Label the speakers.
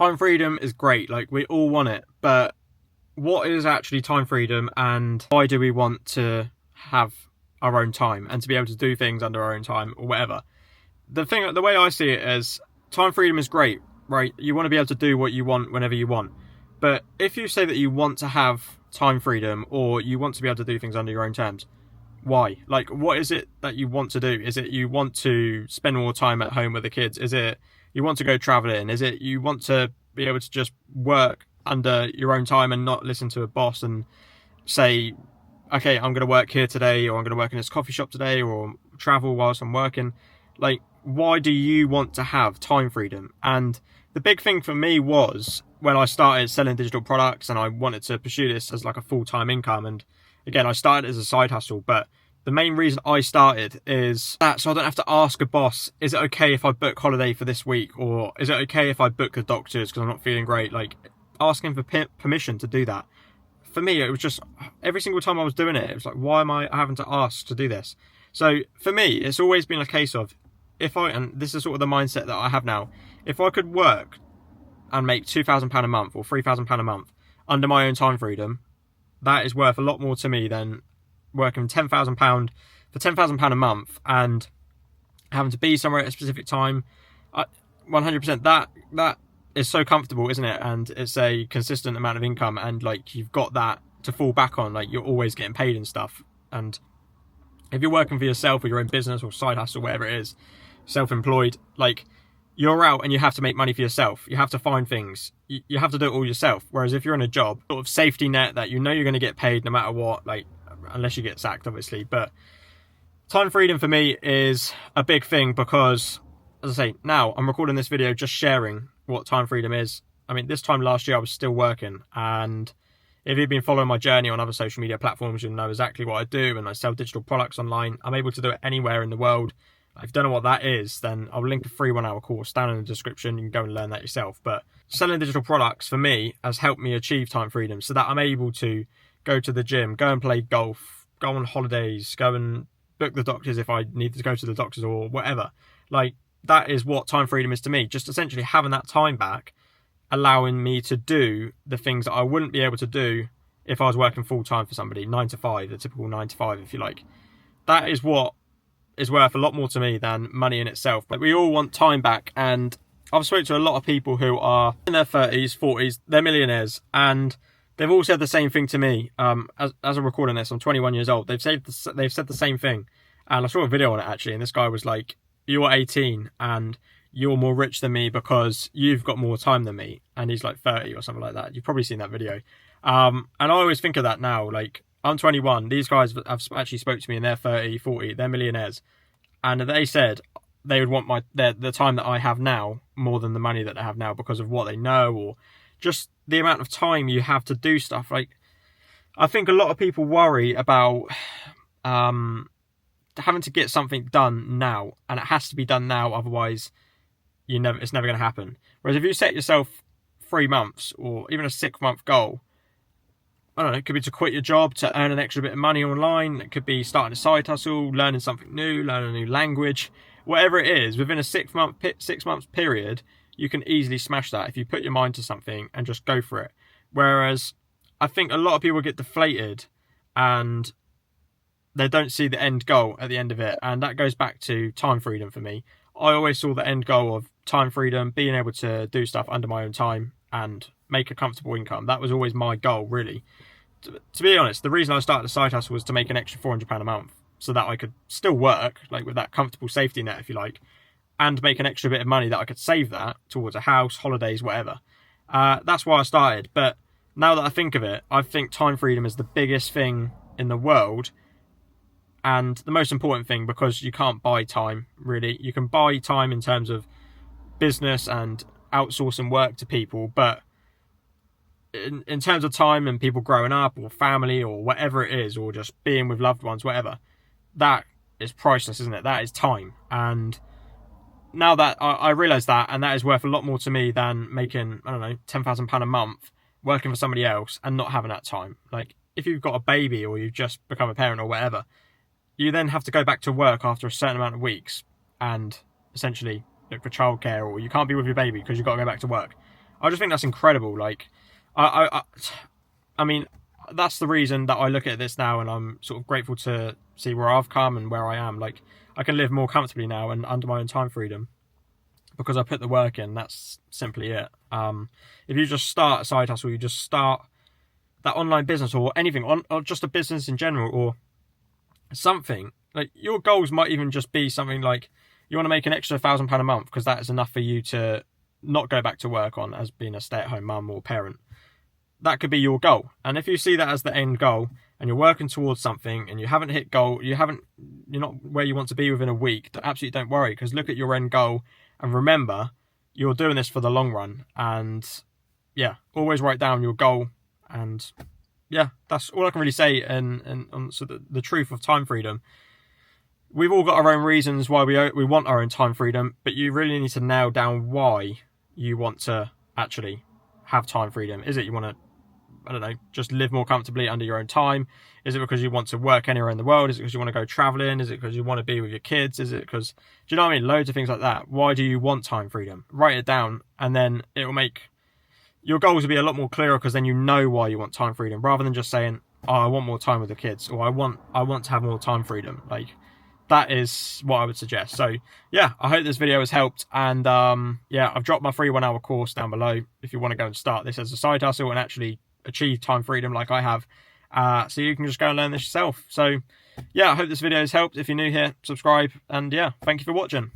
Speaker 1: Time freedom is great, like we all want it, but what is actually time freedom, and why do we want to have our own time and to be able to do things under our own time or whatever? The way I see it is, time freedom is great, right? You want to be able to do what you want whenever you want. But if you say that you want to have time freedom or you want to be able to do things under your own terms, why? Like, what is it that you want to do? Is it you want to spend more time at home with the kids? Is it you want to go traveling? Is it you want to be able to just work under your own time and not listen to a boss and say, okay, I'm going to work here today, or I'm going to work in this coffee shop today, or travel whilst I'm working? Like, why do you want to have time freedom? And the big thing for me was when I started selling digital products and I wanted to pursue this as like a full-time income. And again, I started as a side hustle, but the main reason I started is that so I don't have to ask a boss, is it okay if I book holiday for this week? Or is it okay if I book the doctors because I'm not feeling great? Like, asking for permission to do that. For me, it was just, every single time I was doing it, it was like, why am I having to ask to do this? So for me, it's always been a case of, and this is sort of the mindset that I have now, if I could work and make £2,000 a month or £3,000 a month under my own time freedom, that is worth a lot more to me than working £10,000 for £10,000 a month and having to be somewhere at a specific time. 100%, that is so comfortable, isn't it? And it's a consistent amount of income, and like, you've got that to fall back on. Like, you're always getting paid and stuff. And if you're working for yourself or your own business or side hustle, whatever it is, self-employed, like, you're out and you have to make money for yourself. You have to find things. You have to do it all yourself. Whereas if you're in a job, sort of safety net that you know you're going to get paid no matter what, like, unless you get sacked, obviously. But time freedom for me is a big thing because, as I say, now I'm recording this video just sharing what time freedom is. I mean, this time last year I was still working, and if you've been following my journey on other social media platforms, you'll know exactly what I do, and I sell digital products online. I'm able to do it anywhere in the world. If you don't know what that is, then I'll link a free 1-hour course down in the description. You can go and learn that yourself. But selling digital products for me has helped me achieve time freedom, so that I'm able to go to the gym, go and play golf, go on holidays, go and book the doctors if I need to go to the doctors or whatever. Like, that is what time freedom is to me. Just essentially having that time back, allowing me to do the things that I wouldn't be able to do if I was working full time for somebody, 9 to 5, the typical 9 to 5, if you like. That is what is worth a lot more to me than money in itself. But we all want time back, and I've spoken to a lot of people who are in their 30s, 40s, they're millionaires, and they've all said the same thing to me. As I'm recording this, I'm 21 years old. They've said the same thing, and I saw a video on it actually, and this guy was like, you're 18 and you're more rich than me because you've got more time than me. And he's like 30 or something like that. You've probably seen that video. And I always think of that now. Like, I'm 21. These guys have actually spoke to me in their 30, 40. They're millionaires. And they said they would want the time that I have now more than the money that they have now because of what they know, or just the amount of time you have to do stuff. Like, I think a lot of people worry about having to get something done now, and it has to be done now, otherwise it's never going to happen. Whereas if you set yourself 3 months or even a 6-month goal, I don't know, it could be to quit your job to earn an extra bit of money online, it could be starting a side hustle, learning something new, learning a new language, whatever it is, within a 6 months period, you can easily smash that if you put your mind to something and just go for it. Whereas I think a lot of people get deflated and they don't see the end goal at the end of it. And that goes back to time freedom for me. I always saw the end goal of time freedom, being able to do stuff under my own time and make a comfortable income. That was always my goal, really. To be honest, the reason I started a side hustle was to make an extra £400 a month so that I could still work, like with that comfortable safety net, if you like, and make an extra bit of money that I could save that towards a house, holidays, whatever. That's why I started. But now that I think of it, I think time freedom is the biggest thing in the world, and the most important thing, because you can't buy time, really. You can buy time in terms of business and outsourcing work to people, but in terms of time and people growing up or family or whatever it is, or just being with loved ones, whatever, that is priceless, isn't it? That is time. And now that I realise that, and that is worth a lot more to me than making, I don't know, £10,000 a month working for somebody else and not having that time. Like, if you've got a baby or you've just become a parent or whatever, you then have to go back to work after a certain amount of weeks and essentially look for childcare, or you can't be with your baby because you've got to go back to work. I just think that's incredible. Like, I mean, that's the reason that I look at this now, and I'm sort of grateful to see where I've come and where I am. Like, I can live more comfortably now and under my own time freedom because I put the work in. That's simply it. If you just start a side hustle, you just start that online business or anything, or just a business in general, or something, like, your goals might even just be something like you want to make an extra £1,000 a month because that is enough for you to not go back to work on as being a stay-at-home mum or parent. That could be your goal. And if you see that as the end goal and you're working towards something and you haven't hit goal, you're not where you want to be within a week, absolutely don't worry, because look at your end goal and remember you're doing this for the long run. And yeah, always write down your goal. And yeah, that's all I can really say. And so the truth of time freedom, we've all got our own reasons why we want our own time freedom, but you really need to nail down why you want to actually have time freedom. Is it you want to, I don't know, just live more comfortably under your own time? Is it because you want to work anywhere in the world? Is it because you want to go traveling? Is it because you want to be with your kids? Is it because, do you know what I mean? Loads of things like that. Why do you want time freedom? Write it down, and then it will make your goals will be a lot more clearer, because then you know why you want time freedom, rather than just saying, oh, I want more time with the kids, or I want to have more time freedom. Like, that is what I would suggest. So yeah, I hope this video has helped. And yeah, I've dropped my free 1 hour course down below if you want to go and start this as a side hustle and actually achieve time freedom like I have. So you can just go and learn this yourself. So yeah, I hope this video has helped. If you're new here, subscribe, and yeah, thank you for watching.